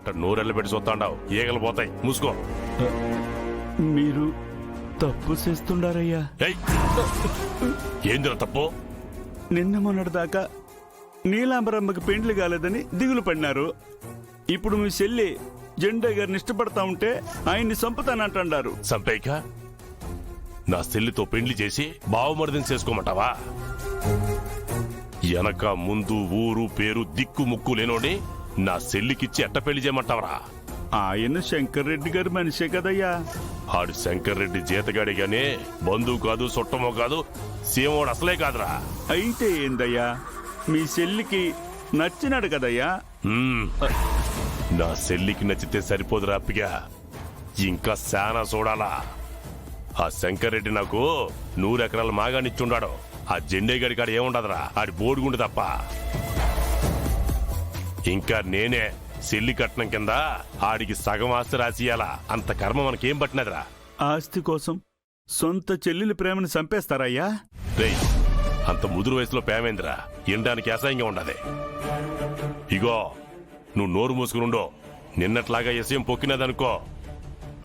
అట్ట నోరెళ్ళ పెట్టి చూస్తాండావు, ఈగలు పోతాయి, మూసుకో. మీరు తప్పు చేస్తుండారయ్యా. ఏందిరా తప్పు? నిన్న మొన్నటి దాకా నీలాంబరమ్మకి పెండ్లి కాలేదని దిగులు పడినారు. ఇప్పుడు మీ చెల్లి జెండా గారిని ఇష్టపడతా ఉంటే ఆయన్ని చంపుతానంటారు. సంపేక నా చెల్లితో పెండ్లి చేసి బావమరిదిని చేసుకోమంటావా? వెనక ముందు ఊరు పేరు దిక్కు ముక్కు లేనోని నా చెల్లికిచ్చి ఎట్ట పెళ్లి చేయమంటావరా? ఆయన శంకర్ రెడ్డి గారి మనిషే కదయ్యా. ఆడు శంకర్ రెడ్డి జీతగాడి గానే, బంధువు కాదు, చుట్టమో కాదు, సీమోడు అసలే కాదురా. అయితే ఏందయ్యా, మీ చెల్లికి నచ్చినాడు కదయ్యా. నా చెల్లికి నచ్చితే సరిపోదురా అప్పిగా, ఇంకా శానా చూడాలా. ఆ శంకర్ రెడ్డి నాకు 100 ఎకరాల మాగానిచ్చుండాడు. ఆ జెండేగడి కాడ ఏముండదురా, ఆడి బోడిగుండు తప్ప. ఇంకా నేనే చెల్లి కట్నం కింద ఆడికి సగం ఆస్తి రాసియాలా. అంత కర్మ మనకేం పట్టినదిరా? ఆస్తి కోసం సొంత చెల్లెలి ప్రేమను చంపేస్తారయ్యా? రేయ్, అంత ముదురు వయసులో ప్రేమేందిరా, ఎండడానికి అసహ్యంగా ఉండదు. ఇగో నువ్వు నోరు మూసుకునుండో, నిన్నట్లాగా ఎసయం పొక్కినదనుకో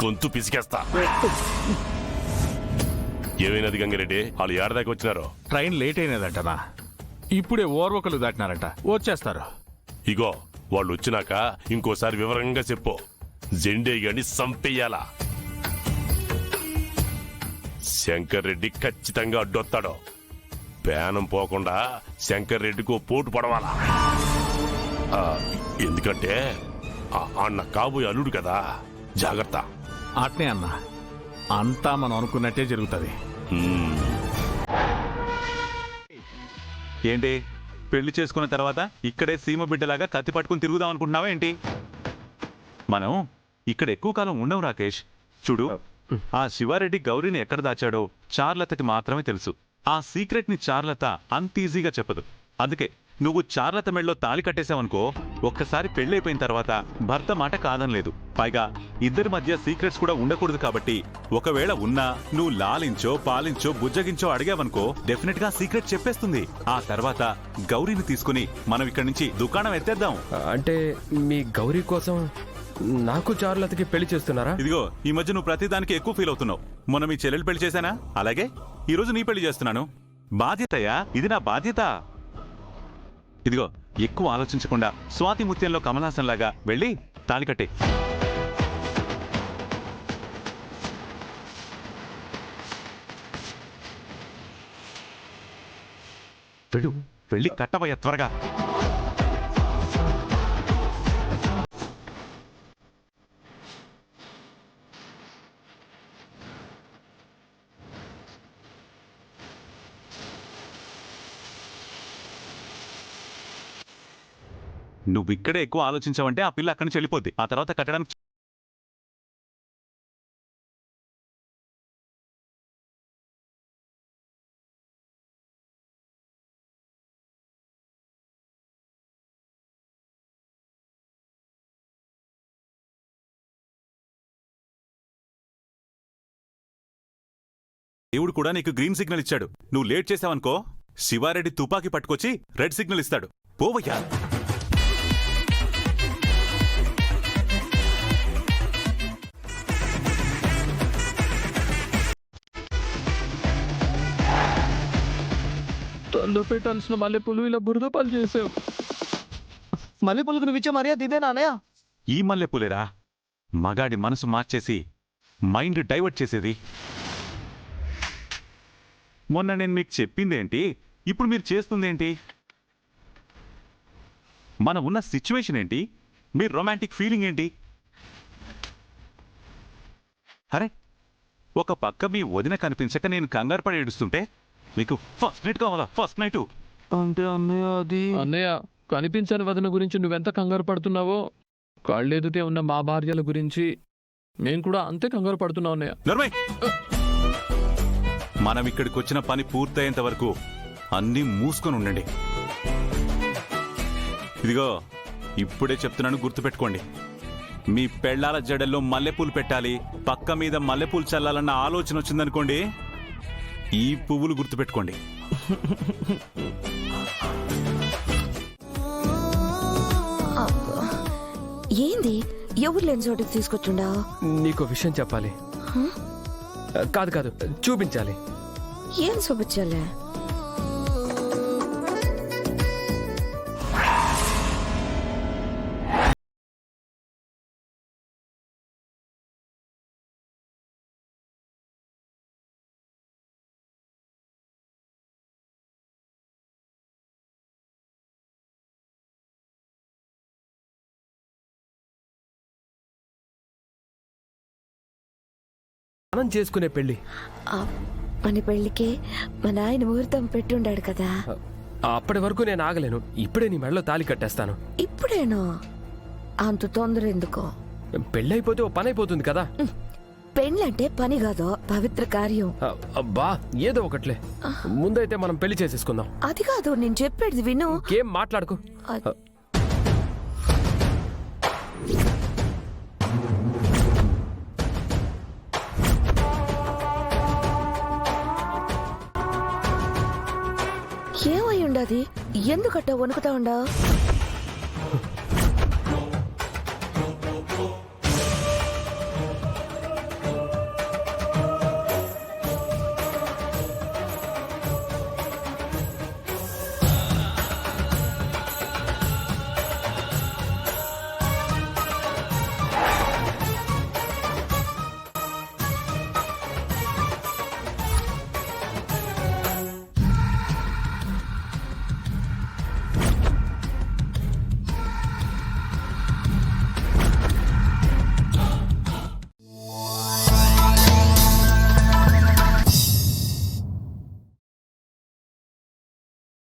గొంతు పిసికేస్తా. ఏమైనది గంగిరెడ్డి, వాళ్ళు ఏడదాకా వచ్చినారు? ట్రైన్ లేట్ అయినదంటనా, ఇప్పుడే ఓర్వకలు దాటినారంట, వచ్చేస్తారు. ఇగో వాళ్ళు వచ్చినాక ఇంకోసారి వివరంగా చెప్పు. జెండే గాని సంపెయ్యాలా. శంకర్ రెడ్డి ఖచ్చితంగా అడ్డొస్తాడు. పేనం పోకుండా శంకర్ రెడ్డికి పోటు పడవాలా. ఎందుకంటే అన్న కాబోయే అల్లుడు కదా, జాగ్రత్త. అట్నే అన్నా, అంతా మనం అనుకున్నట్టే జరుగుతుంది. ఏంటి, పెళ్లి చేసుకున్న తర్వాత ఇక్కడే సీమ బిడ్డలాగా కత్తి పట్టుకుని తిరుగుదాం అనుకుంటున్నావా ఏంటి? మనం ఇక్కడ ఎక్కువ కాలం ఉండవు రాకేష్. చూడు, ఆ శివారెడ్డి గౌరీని ఎక్కడ దాచాడో చార్లతకి మాత్రమే తెలుసు. ఆ సీక్రెట్ ని చార్లత అంత ఈజీగా చెప్పదు. అందుకే నువ్వు చార్లత మెళ్ళలో తాళి కట్టేశావనుకో, ఒక్కసారి పెళ్ళైపోయిన తర్వాత భర్త మాట కాదనలేదు. పైగా ఇద్దరి మధ్య సీక్రెట్స్ కూడా ఉండకూడదు. కాబట్టి ఒకవేళ ఉన్నా నువ్వు లాలించో పాలించో బుజ్జగించో అడిగావనుకో, డెఫినెట్ గా సీక్రెట్ చెప్పేస్తుంది. ఆ తర్వాత గౌరీని తీసుకుని మనం ఇక్కడి నుంచి దుకాణం ఎత్తేద్దాం. అంటే మీ గౌరీ కోసం నాకు చార్లతకి పెళ్లి చేస్తున్నారా? ఇదిగో, ఈ మధ్య నువ్వు ప్రతిదానికి ఎక్కువ ఫీల్ అవుతున్నావు. మొన్న మీ చెల్లెలు పెళ్లి చేశానా, అలాగే ఈ రోజు నీ పెళ్లి చేస్తున్నాను. బాధ్యతయా, ఇది నా బాధ్యత. ఇదిగో, ఎక్కువ ఆలోచించకుండా స్వాతి ముత్యంలో కమలాసన్ లాగా వెళ్ళి తాళి కట్టే. వెళ్ళు, వెళ్ళి కట్టబోయే త్వరగా. నువ్వు ఇక్కడే ఎక్కువ ఆలోచించావంటే ఆ పిల్ల అక్కడి నుంచి వెళ్ళిపోద్ది. ఆ తర్వాత కట్టడానికి దేవుడు కూడా నీకు గ్రీన్ సిగ్నల్ ఇచ్చాడు. నువ్వు లేట్ చేసావనుకో, శివారెడ్డి తుపాకీ పట్టుకొచ్చి రెడ్ సిగ్నల్ ఇస్తాడు. పోవయ్యా. తొందర పెట్టాల్సిన మల్లెపూలు ఇలా బురద పాలు చేసావు. మల్లెపూలకు నువ్వు ఇచ్చే మర్యాద ఇదేనా అన్నయ్య? ఈ మల్లెపూలేరా మగాడి మనసు మార్చేసి మైండ్ డైవర్ట్ చేసేది. మొన్న నేను మీకు చెప్పిందేంటి, ఇప్పుడు మీరు చేస్తుందేంటి? మన ఉన్న సిచ్యువేషన్ ఏంటి, మీ రొమాంటిక్ ఫీలింగ్ ఏంటి? అరే, ఒక పక్క మీ వదిన కనిపించక నేను కంగారు పడి ఏడుస్తుంటే మీకు ఫస్ట్ నైట్ కావాలా? ఫస్ట్ నైట్ అంటే అన్నయ్య, అది అన్నయ్య, కనిపించని వదిన గురించి నువ్వెంత కంగారు పడుతున్నావో, కళ్ళెదుటే ఉన్న మా భార్యల గురించి మేము కూడా అంతే కంగారు పడుతున్నావు అన్నయ్య. నర్మయ్, మనం ఇక్కడికి వచ్చిన పని పూర్తయ్యేంత వరకు అన్నీ మూసుకొని ఉండండి. ఇదిగో, ఇప్పుడే చెప్తున్నాను, గుర్తుపెట్టుకోండి. మీ పెళ్లాల జడల్లో మల్లెపూలు పెట్టాలి, పక్క మీద మల్లెపూలు చల్లాలన్న ఆలోచన వచ్చిందనుకోండి, ఈ పువ్వులు గుర్తుపెట్టుకోండి. ఏంది ఎవరు లేని చోటికి తీసుకొచ్చుండా? నీకు విషయం చెప్పాలి. కాదు కాదు, చూపించాలి. ఏం చూపించాలే? మనం చేసుకునే పెళ్లి. ఆ, మన పెళ్లికి మా నాయన ముహూర్తం పెట్టుండాడు కదా. అప్పటి వరకు నేను ఆగలేను. ఇప్పుడే నీ మెడలో తాళి కట్టేస్తాను. ఇప్పుడేనో? అంత తొందర ఎందుకో? పెళ్ళైపోతే ఓ పని అయిపోతుంది కదా. పెళ్ళంటే పని కాదో, పవిత్ర కార్యం. అబ్బా, ఏదో ఒకట్లే. ముందైతే మనం పెళ్లి చేసేసుకుందాం. అది కాదు, నేను చెప్పేది విను. ఇంకేం మాట్లాడుకో. ఏమై ఉండదు? ఎందుకట్ట వణుకుతా ఉండా?